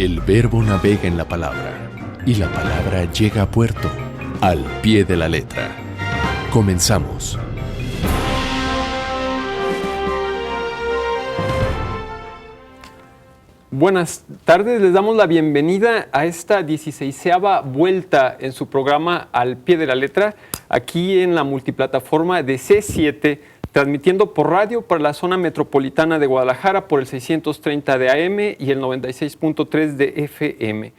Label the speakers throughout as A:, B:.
A: El verbo navega en la palabra, y la palabra llega a puerto, al pie de la letra. Comenzamos.
B: Buenas tardes, les damos la bienvenida a esta 16ª vuelta en su programa Al Pie de la Letra, aquí en la multiplataforma de C7, transmitiendo por radio para la zona metropolitana de Guadalajara por el 630 de AM y el 96.3 de FM.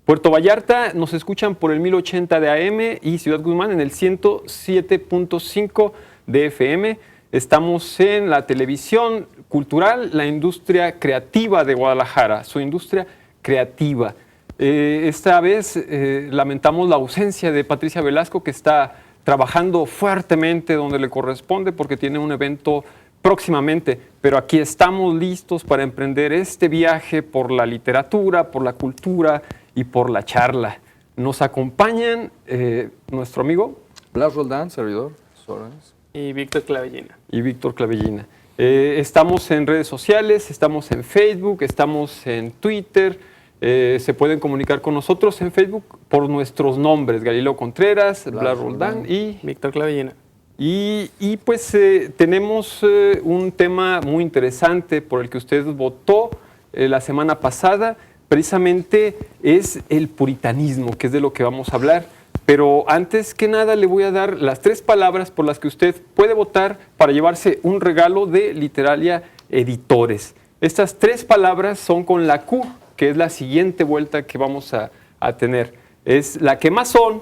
B: Puerto Vallarta nos escuchan por el 1080 de AM y Ciudad Guzmán en el 107.5 de FM. Estamos en la televisión cultural, la industria creativa de Guadalajara, su industria creativa. Esta vez lamentamos la ausencia de Patricia Velasco, que está trabajando fuertemente donde le corresponde porque tiene un evento próximamente, pero aquí estamos listos para emprender este viaje por la literatura, por la cultura y por la charla. Nos acompañan nuestro amigo
C: Blas Roldán, servidor, Sorens.
D: Y Víctor Clavellina.
B: Estamos en redes sociales, estamos en Facebook, estamos en Twitter. Se pueden comunicar con nosotros en Facebook por nuestros nombres: Galileo Contreras, Blas Roldán y
D: Víctor Clavellina.
B: Y pues tenemos un tema muy interesante por el que usted votó la semana pasada. Precisamente es el puritanismo, que es de lo que vamos a hablar. Pero antes que nada le voy a dar las 3 palabras por las que usted puede votar para llevarse un regalo de Literalia Editores. Estas 3 palabras son con la Q, que es la siguiente vuelta que vamos a tener. Es la quemazón,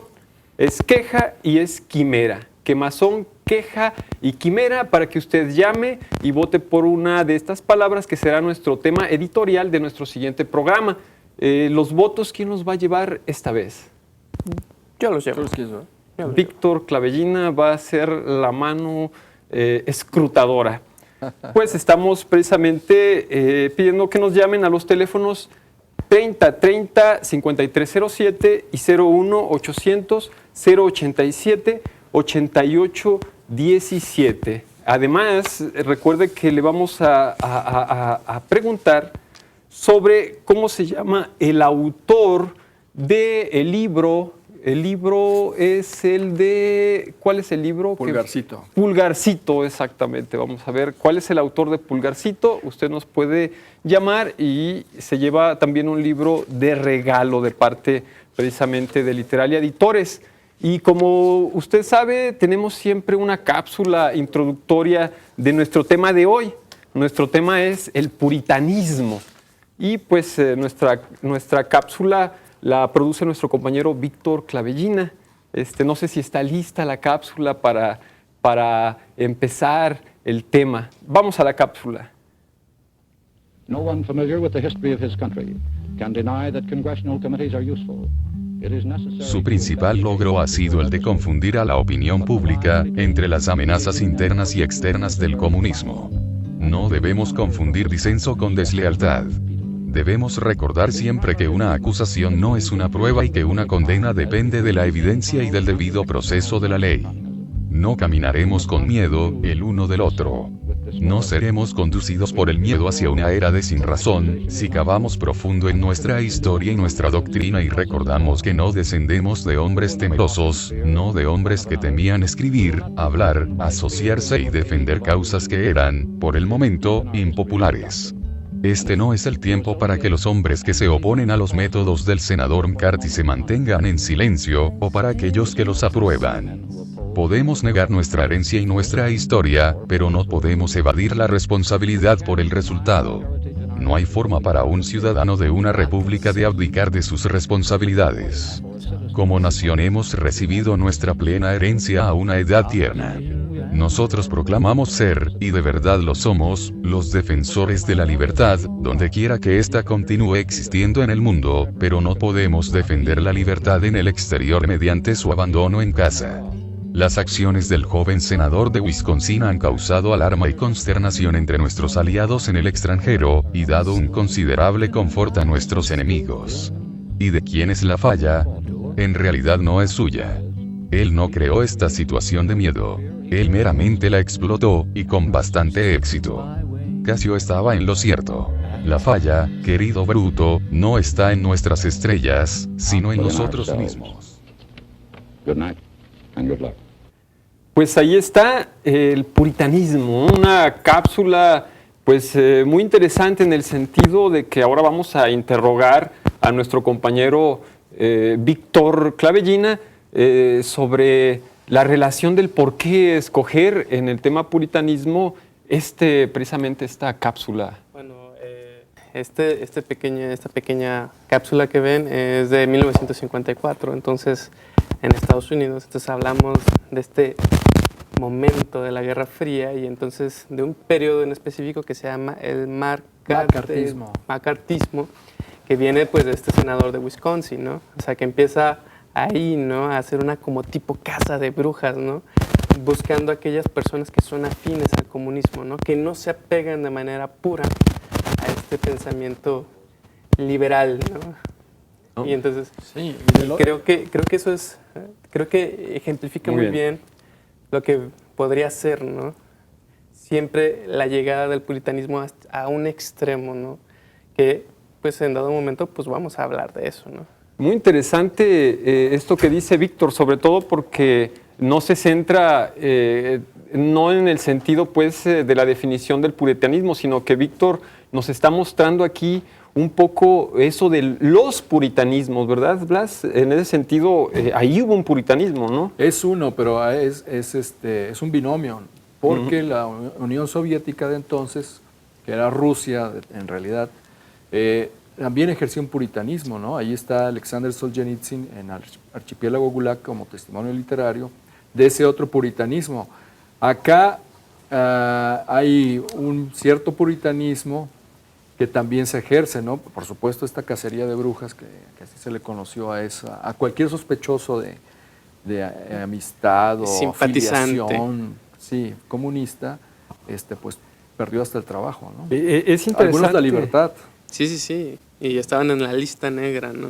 B: es queja y es quimera. Quemazón, queja y quimera, para que usted llame y vote por una de estas palabras que será nuestro tema editorial de nuestro siguiente programa. Los votos, ¿quién los va a llevar esta vez?
D: Yo los llevo.
B: Víctor Clavellina va a ser la mano escrutadora. Pues estamos precisamente pidiendo que nos llamen a los teléfonos 3030 5307 y 01 800 087 8817. Además, recuerde que le vamos a preguntar sobre cómo se llama el autor del libro. El libro es el de... ¿Cuál es el libro?
C: Pulgarcito.
B: Pulgarcito, exactamente. Vamos a ver cuál es el autor de Pulgarcito. Usted nos puede llamar y se lleva también un libro de regalo de parte precisamente de Literalia Editores. Y como usted sabe, tenemos siempre una cápsula introductoria de nuestro tema de hoy. Nuestro tema es el puritanismo. Y pues nuestra cápsula la produce nuestro compañero Víctor Clavellina. No sé si está lista la cápsula para empezar el tema. Vamos a la cápsula.
E: No one familiar with the history of his country can deny that congressional committees are useful.
F: Su principal logro ha sido el de confundir a la opinión pública entre las amenazas internas y externas del comunismo. No debemos confundir disenso con deslealtad. Debemos recordar siempre que una acusación no es una prueba y que una condena depende de la evidencia y del debido proceso de la ley. No caminaremos con miedo, el uno del otro. No seremos conducidos por el miedo hacia una era de sinrazón, si cavamos profundo en nuestra historia y nuestra doctrina y recordamos que no descendemos de hombres temerosos, no de hombres que temían escribir, hablar, asociarse y defender causas que eran, por el momento, impopulares. Este no es el tiempo para que los hombres que se oponen a los métodos del senador McCarthy se mantengan en silencio, o para aquellos que los aprueban. Podemos negar nuestra herencia y nuestra historia, pero no podemos evadir la responsabilidad por el resultado. No hay forma para un ciudadano de una república de abdicar de sus responsabilidades. Como nación hemos recibido nuestra plena herencia a una edad tierna. Nosotros proclamamos ser, y de verdad lo somos, los defensores de la libertad, donde quiera que ésta continúe existiendo en el mundo, pero no podemos defender la libertad en el exterior mediante su abandono en casa. Las acciones del joven senador de Wisconsin han causado alarma y consternación entre nuestros aliados en el extranjero, y dado un considerable confort a nuestros enemigos. ¿Y de quién es la falla? En realidad no es suya. Él no creó esta situación de miedo. Él meramente la explotó, y con bastante éxito. Casio estaba en lo cierto. La falla, querido Bruto, no está en nuestras estrellas, sino en
E: But in
F: nosotros
E: ourselves.
F: mismos.
E: Good night and good luck.
B: Pues ahí está el puritanismo, una cápsula pues muy interesante en el sentido de que ahora vamos a interrogar a nuestro compañero Víctor Clavellina sobre la relación del por qué escoger en el tema puritanismo precisamente esta cápsula.
D: Bueno, esta pequeña cápsula que ven es de 1954, entonces en Estados Unidos. Entonces hablamos de este momento de la Guerra Fría y entonces de un periodo en específico que se llama el
C: Macartismo.
D: macartismo, que viene pues de este senador de Wisconsin, ¿no? O sea, que empieza ahí, ¿no? A hacer una como tipo casa de brujas, ¿no? Buscando a aquellas personas que son afines al comunismo, ¿no? Que no se apegan de manera pura a este pensamiento liberal, ¿no? Y entonces
C: Sí,
D: creo que eso es, creo que ejemplifica muy bien lo que podría ser, ¿no? Siempre la llegada del puritanismo a un extremo, ¿no? Que pues en dado momento pues vamos a hablar de eso, ¿no?
B: Muy interesante esto que dice Víctor, sobre todo porque no se centra no en el sentido pues de la definición del puritanismo, sino que Víctor nos está mostrando aquí un poco eso de los puritanismos, ¿verdad, Blas? En ese sentido, ahí hubo un puritanismo, ¿no?
C: es uno, pero es un binomio, porque la Unión Soviética de entonces, que era Rusia en realidad, también ejerció un puritanismo, ¿no? Ahí está Alexander Solzhenitsyn en Archipiélago Gulag como testimonio literario de ese otro puritanismo. Acá hay un cierto puritanismo que también se ejerce, ¿no? Por supuesto, esta cacería de brujas, que así se le conoció a cualquier sospechoso de amistad o
D: Simpatizante.
C: afiliación, sí, comunista, pues perdió hasta el trabajo, ¿no?
B: Es interesante.
C: Algunos la libertad.
D: Sí. Y estaban en la lista negra, ¿no?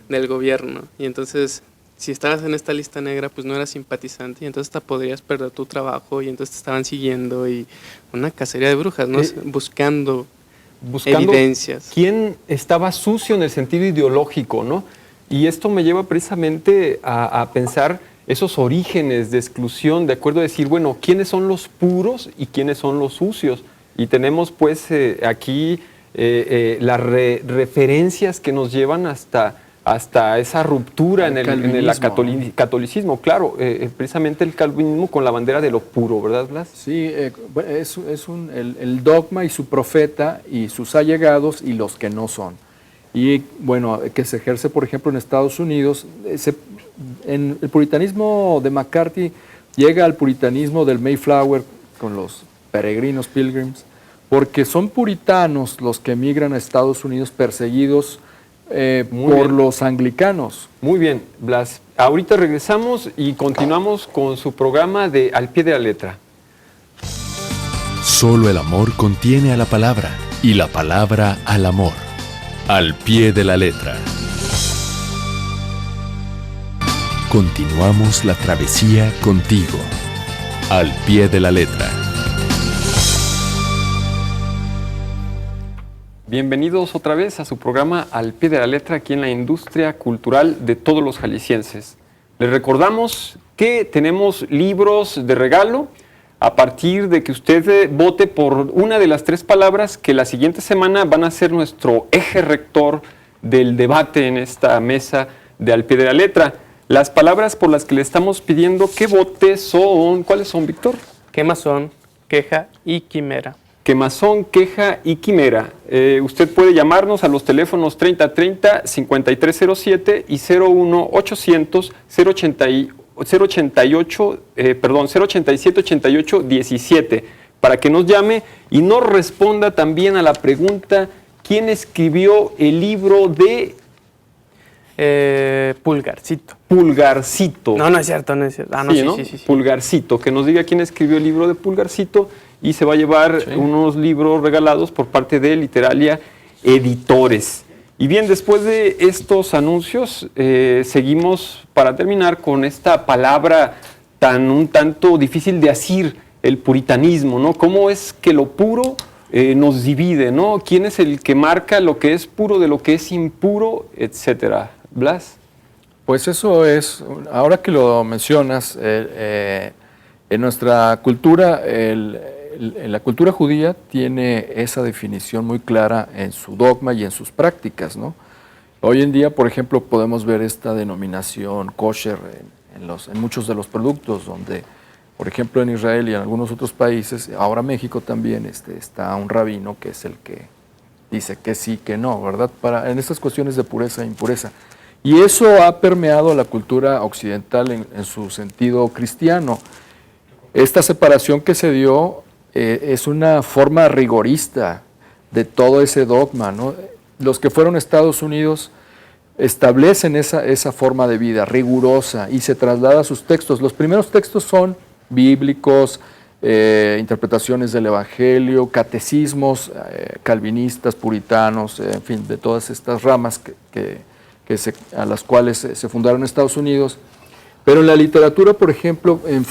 D: Del gobierno. Y entonces, si estabas en esta lista negra, pues no eras simpatizante y entonces te podrías perder tu trabajo y entonces te estaban siguiendo y una cacería de brujas, ¿no? Buscando evidencias.
B: Quién estaba sucio en el sentido ideológico, ¿no? Y esto me lleva precisamente a pensar esos orígenes de exclusión, de acuerdo a decir, bueno, ¿quiénes son los puros y quiénes son los sucios? Y tenemos pues aquí las referencias que nos llevan hasta esa ruptura en el catolicismo. Claro, precisamente el calvinismo con la bandera de lo puro, ¿verdad, Blas?
C: Sí, es el dogma y su profeta y sus allegados y los que no son. Y bueno, que se ejerce, por ejemplo, en Estados Unidos. En el puritanismo de McCarthy llega al puritanismo del Mayflower con los peregrinos, pilgrims, porque son puritanos los que emigran a Estados Unidos perseguidos por los anglicanos.
B: Muy bien, Blas. Ahorita regresamos y continuamos con su programa de Al Pie de la Letra.
A: Solo el amor contiene a la palabra y la palabra al amor. Al pie de la letra. Continuamos la travesía contigo. Al pie de la letra.
B: Bienvenidos otra vez a su programa Al Pie de la Letra aquí en la industria cultural de todos los jaliscienses. Les recordamos que tenemos libros de regalo a partir de que usted vote por una de las 3 palabras que la siguiente semana van a ser nuestro eje rector del debate en esta mesa de Al Pie de la Letra. Las palabras por las que le estamos pidiendo que vote son, ¿cuáles son, Víctor?
D: Quemazón, queja y quimera.
B: Quemazón, queja y quimera. Usted puede llamarnos a los teléfonos 3030-5307 y 087-88-17 para que nos llame y nos responda también a la pregunta ¿quién escribió el libro de
D: Pulgarcito.
B: Pulgarcito?
D: No es cierto, no es cierto. Sí.
B: Pulgarcito, que nos diga quién escribió el libro de Pulgarcito y se va a llevar unos libros regalados por parte de Literalia Editores. Y bien, después de estos anuncios, seguimos para terminar con esta palabra un tanto difícil de asir, el puritanismo, ¿no? ¿Cómo es que lo puro nos divide, ¿no? ¿Quién es el que marca lo que es puro de lo que es impuro, etcétera? Blas.
C: Pues eso es, ahora que lo mencionas, en nuestra cultura, la cultura judía tiene esa definición muy clara en su dogma y en sus prácticas, ¿no? Hoy en día, por ejemplo, podemos ver esta denominación kosher en muchos de los productos, donde, por ejemplo, en Israel y en algunos otros países, ahora México también, está un rabino que es el que dice que sí, que no, ¿verdad? En estas cuestiones de pureza e impureza. Y eso ha permeado la cultura occidental en su sentido cristiano. Esta separación que se dio es una forma rigorista de todo ese dogma, ¿no? Los que fueron a Estados Unidos establecen esa forma de vida rigurosa y se traslada a sus textos. Los primeros textos son bíblicos, interpretaciones del Evangelio, catecismos calvinistas, puritanos, en fin, de todas estas ramas a las cuales se fundaron Estados Unidos. Pero en la literatura, por ejemplo, en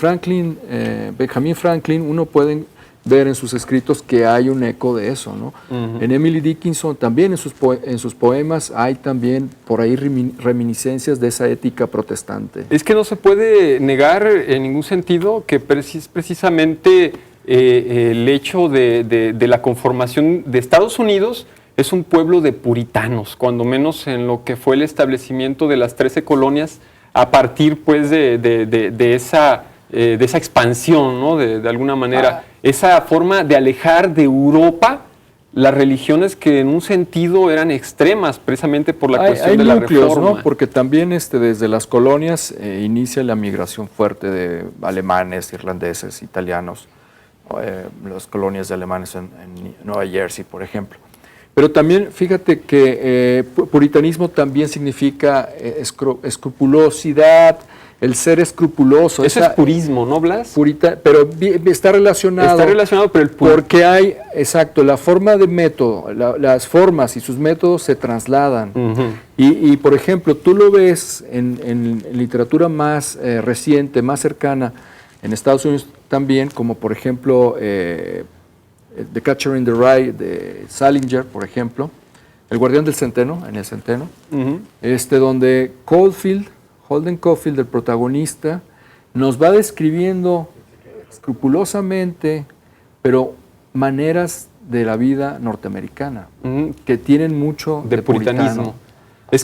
C: Benjamin Franklin, uno puede ver en sus escritos que hay un eco de eso, ¿no? En Emily Dickinson también en sus poemas hay también por ahí reminiscencias de esa ética protestante.
B: Es que no se puede negar en ningún sentido que precisamente el hecho de la conformación de Estados Unidos es un pueblo de puritanos, cuando menos en lo que fue el establecimiento de las 13 colonias a partir pues de esa expansión, ¿no? De alguna manera, esa forma de alejar de Europa las religiones que en un sentido eran extremas, precisamente por la cuestión de la reforma.
C: ¿No? Porque también desde las colonias inicia la migración fuerte de alemanes, irlandeses, italianos, las colonias de alemanes en Nueva Jersey, por ejemplo. Pero también, fíjate que puritanismo también significa escrupulosidad, el ser escrupuloso.
B: Eso es purismo, ¿no, Blas?
C: Pero está relacionado.
B: Está relacionado, pero
C: porque hay, exacto, la forma de método, las formas y sus métodos se trasladan. Y, por ejemplo, tú lo ves en literatura más reciente, más cercana, en Estados Unidos también, como por ejemplo The Catcher in the Rye de Salinger, por ejemplo, El Guardián del Centeno, en el Centeno, donde Holden Caulfield, el protagonista, nos va describiendo escrupulosamente, pero maneras de la vida norteamericana, que tienen mucho de
B: puritanismo.
C: El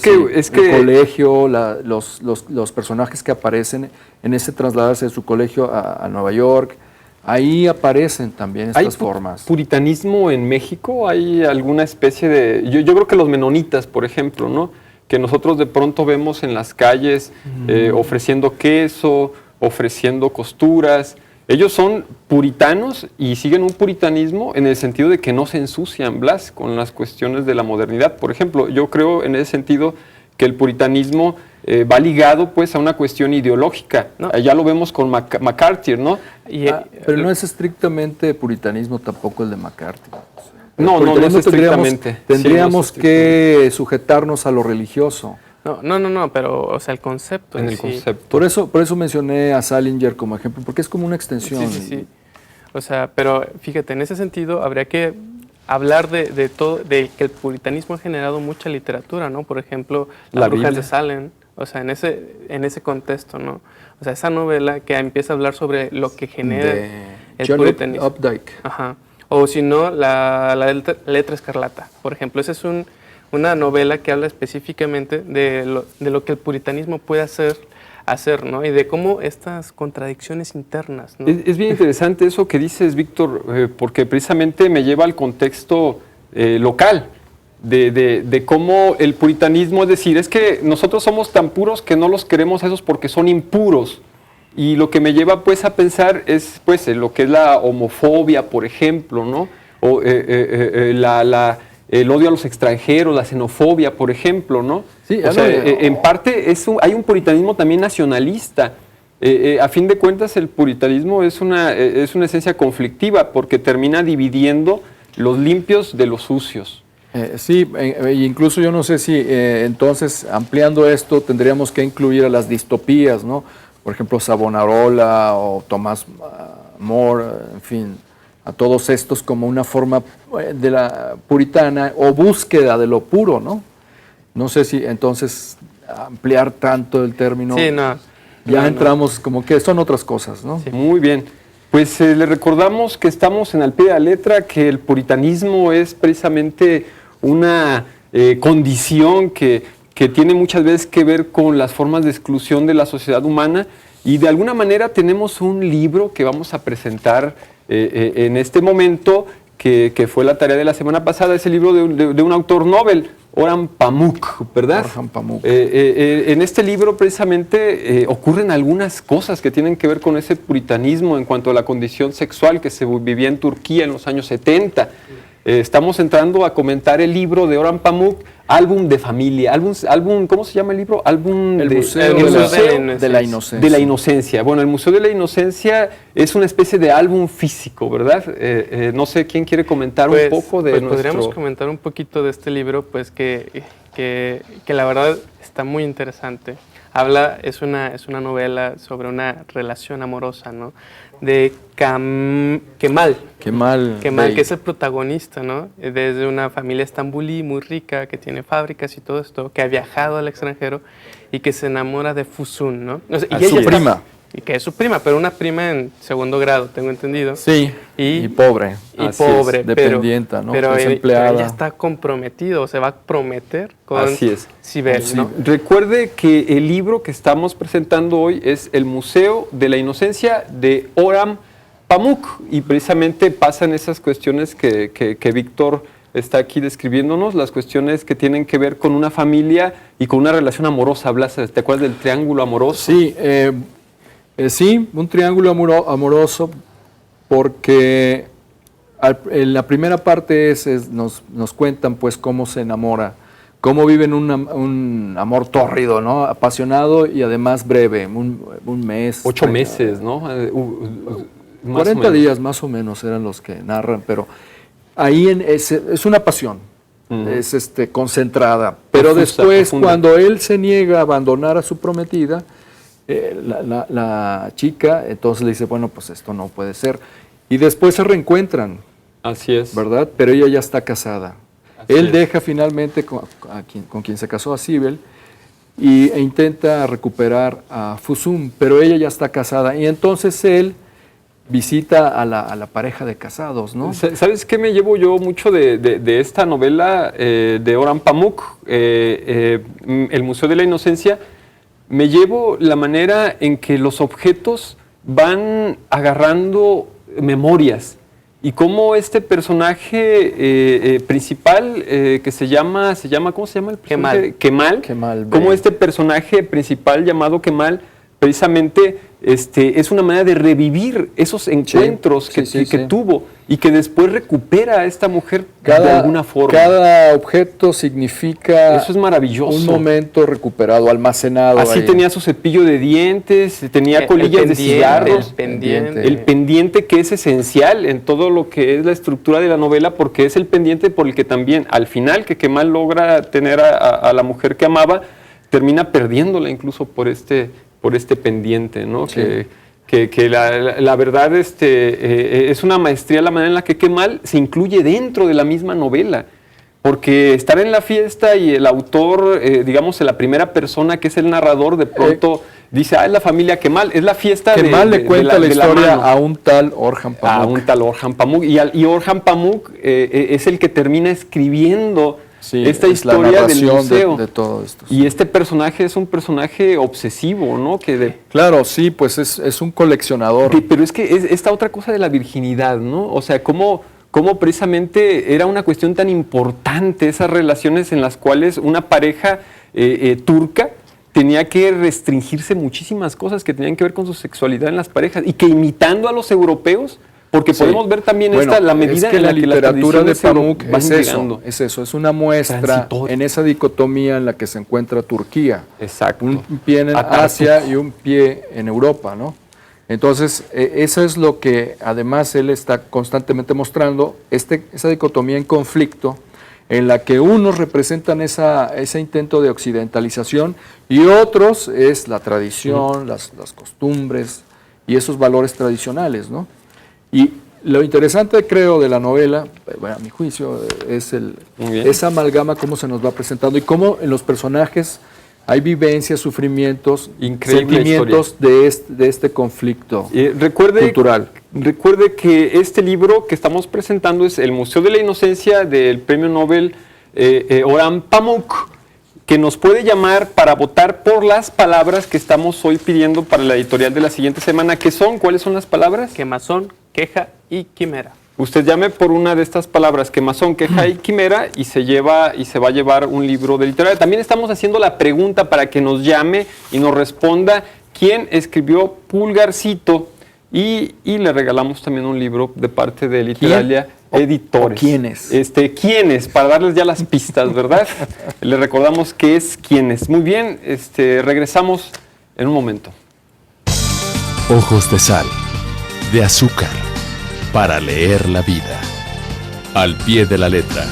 C: colegio, los personajes que aparecen en ese trasladarse de su colegio a Nueva York, ahí aparecen también estas formas.
B: ¿Puritanismo en México? ¿Hay alguna especie de...? Yo creo que los menonitas, por ejemplo, ¿no? Que nosotros de pronto vemos en las calles ofreciendo queso, ofreciendo costuras. Ellos son puritanos y siguen un puritanismo en el sentido de que no se ensucian, Blas, con las cuestiones de la modernidad. Por ejemplo, yo creo en ese sentido que el puritanismo va ligado pues a una cuestión ideológica. ¿No? Ya lo vemos con McCarthy, ¿no?
C: Pero no es estrictamente puritanismo tampoco el de McCarthy.
B: No es estrictamente.
C: Tendríamos que sujetarnos a lo religioso.
D: No, pero, o sea, el concepto.
B: En el concepto.
C: Por eso mencioné a Salinger como ejemplo, porque es como una extensión.
D: Sí. O sea, pero fíjate, en ese sentido habría que hablar de todo, de que el puritanismo ha generado mucha literatura, ¿no? Por ejemplo, Las Brujas de Salem, o sea, en ese contexto, ¿no? O sea, esa novela que empieza a hablar sobre lo que genera el
C: John
D: puritanismo.
C: Updike.
D: Ajá. O si no, la Letra Escarlata, por ejemplo. Esa es una novela que habla específicamente de lo que el puritanismo puede hacer, ¿no? Y de cómo estas contradicciones internas, ¿no?
B: Es bien interesante eso que dices, Víctor, porque precisamente me lleva al contexto local de cómo el puritanismo, es decir, es que nosotros somos tan puros que no los queremos a esos porque son impuros. Y lo que me lleva pues a pensar es pues lo que es la homofobia, por ejemplo, ¿no? O el odio a los extranjeros, la xenofobia, por ejemplo, ¿no?
C: Sí,
B: o sea, en parte hay un puritanismo también nacionalista. A fin de cuentas, el puritanismo es una esencia conflictiva porque termina dividiendo los limpios de los sucios.
C: Incluso yo no sé si entonces, ampliando esto, tendríamos que incluir a las distopías, ¿no? Por ejemplo, Savonarola o Tomás More, en fin, a todos estos como una forma de la puritana o búsqueda de lo puro, ¿no? No sé si entonces ampliar tanto el término.
D: Sí, no.
C: Ya
D: No,
C: entramos como que son otras cosas, ¿no?
B: Muy bien. Pues le recordamos que estamos en Al Pie de la Letra, que el puritanismo es precisamente una condición que tiene muchas veces que ver con las formas de exclusión de la sociedad humana, y de alguna manera tenemos un libro que vamos a presentar en este momento, que fue la tarea de la semana pasada. Es el libro de un autor Nobel, Orhan Pamuk, ¿verdad?
C: Orhan Pamuk.
B: En este libro precisamente ocurren algunas cosas que tienen que ver con ese puritanismo en cuanto a la condición sexual que se vivía en Turquía en los años 70. Estamos entrando a comentar el libro de Orhan Pamuk, Álbum de Familia. Álbum, ¿cómo se llama el libro? Álbum
C: El
B: de,
C: Museo de la Inocencia.
B: de la Inocencia. Bueno, el Museo de la Inocencia es una especie de álbum físico, ¿verdad? No sé quién quiere comentar un poco de nuestro...
D: Podríamos comentar un poquito de este libro, pues que la verdad está muy interesante. Es una novela sobre una relación amorosa, ¿no? De Kemal.
C: Kemal,
D: Que es el protagonista, ¿no? Desde una familia estambulí muy rica, que tiene fábricas y todo esto, que ha viajado al extranjero y que se enamora de Füsun, ¿no? O sea,
C: A su prima.
D: Y que es su prima, pero una prima en segundo grado, tengo entendido.
C: Sí, y pobre.
D: Y
B: Así
D: pobre,
B: es,
C: dependienta, ¿no?
D: Pero
C: Desempleada.
D: él ya está comprometido, se va a prometer con
B: Así es.
D: Sibel, ¿no?
B: Recuerde que el libro que estamos presentando hoy es El Museo de la Inocencia de Orhan Pamuk, y precisamente pasan esas cuestiones que Víctor está aquí describiéndonos, las cuestiones que tienen que ver con una familia y con una relación amorosa. Blas, ¿te acuerdas del triángulo amoroso?
C: Sí, sí, un triángulo amoroso, porque en la primera parte nos cuentan pues cómo se enamora, cómo viven un amor tórrido, ¿no? Apasionado y además breve, un mes.
B: 8 meses, ¿no? Más
C: 40
B: o menos.
C: días más o menos eran los que narran, pero ahí es una pasión, es concentrada. Pero
B: Profusa,
C: después,
B: profunda.
C: cuando él se niega a abandonar a su prometida, la chica entonces le dice, bueno, pues esto no puede ser. Y después se reencuentran,
B: Así es.
C: ¿verdad? Pero ella ya está casada.
B: Así
C: Él
B: es.
C: deja finalmente con quien se casó, a Sibel, e intenta recuperar a Füsun, pero ella ya está casada. Y entonces él visita a la pareja de casados, ¿no?
B: ¿Sabes qué me llevo yo mucho de esta novela de Orhan Pamuk, El Museo de la Inocencia? Me llevo la manera en que los objetos van agarrando memorias, y cómo este personaje principal que se llama, ¿cómo se llama el personaje? Kemal. Cómo
C: Bey.
B: este personaje principal llamado Kemal precisamente es una manera de revivir esos encuentros
C: sí,
B: que
C: sí.
B: tuvo, y que después recupera a esta mujer de alguna forma.
C: Cada objeto significa
B: Eso es maravilloso.
C: un momento recuperado, almacenado.
B: Así
C: ahí.
B: tenía su cepillo de dientes, tenía colillas de cigarros.
D: El pendiente.
B: El pendiente, que es esencial en todo lo que es la estructura de la novela, porque es el pendiente por el que también, al final, que Kemal logra tener a la mujer que amaba, termina perdiéndola incluso por este pendiente, ¿no?
C: Sí.
B: Que la verdad es una maestría la manera en la que Kemal se incluye dentro de la misma novela. Porque estar en la fiesta y el autor, digamos, en la primera persona, que es el narrador, de pronto dice, es la familia Kemal, es la fiesta
C: Kemal le cuenta la historia
B: mano.
C: a un tal Orhan Pamuk.
B: A un tal Orhan Pamuk. Y Orhan Pamuk es el que termina escribiendo esta
C: es la
B: historia del
C: narración
B: museo.
C: de todo esto.
B: Y este personaje es un personaje obsesivo, ¿no?
C: Claro, sí, pues es un coleccionador.
B: Pero es que es esta otra cosa de la virginidad, ¿no? O sea, cómo precisamente era una cuestión tan importante esas relaciones en las cuales una pareja turca tenía que restringirse muchísimas cosas que tenían que ver con su sexualidad en las parejas, y que imitando a los europeos, porque podemos ver también la medida
C: es que
B: en
C: la
B: la que
C: literatura de
B: las tradiciones
C: Pamuk
B: van
C: es
B: llegando.
C: es una muestra
B: Transitoria.
C: en esa dicotomía en la que se encuentra Turquía.
B: Exacto.
C: Un pie en
B: Atatürk.
C: Asia y un pie en Europa, ¿no? Entonces, eso es lo que además él está constantemente mostrando, esa dicotomía en conflicto, en la que unos representan ese intento de occidentalización y otros es la tradición, las costumbres y esos valores tradicionales, ¿no? Y Lo interesante, creo, de la novela, bueno, a mi juicio, es
B: Muy bien.
C: esa amalgama, cómo se nos va presentando y cómo en los personajes hay vivencias, sufrimientos,
B: Increíble
C: sentimientos de este conflicto cultural.
B: Recuerde que este libro que estamos presentando es El Museo de la Inocencia del Premio Nobel Orhan Pamuk, que nos puede llamar para votar por las palabras que estamos hoy pidiendo para la editorial de la siguiente semana. ¿Qué son? ¿Cuáles son las palabras?
D: Quemazón, queja y quimera.
B: Usted llame por una de estas palabras, quemazón, queja y quimera, y se va a llevar un libro de literatura. También estamos haciendo la pregunta para que nos llame y nos responda quién escribió Pulgarcito, y le regalamos también un libro de parte de Literalia Editores.
C: ¿O quiénes?
B: ¿Quiénes? Para darles ya las pistas, ¿verdad? Le recordamos que es quiénes. Muy bien, regresamos en un momento.
A: Ojos de sal, de azúcar, para leer la vida. Al pie de la letra.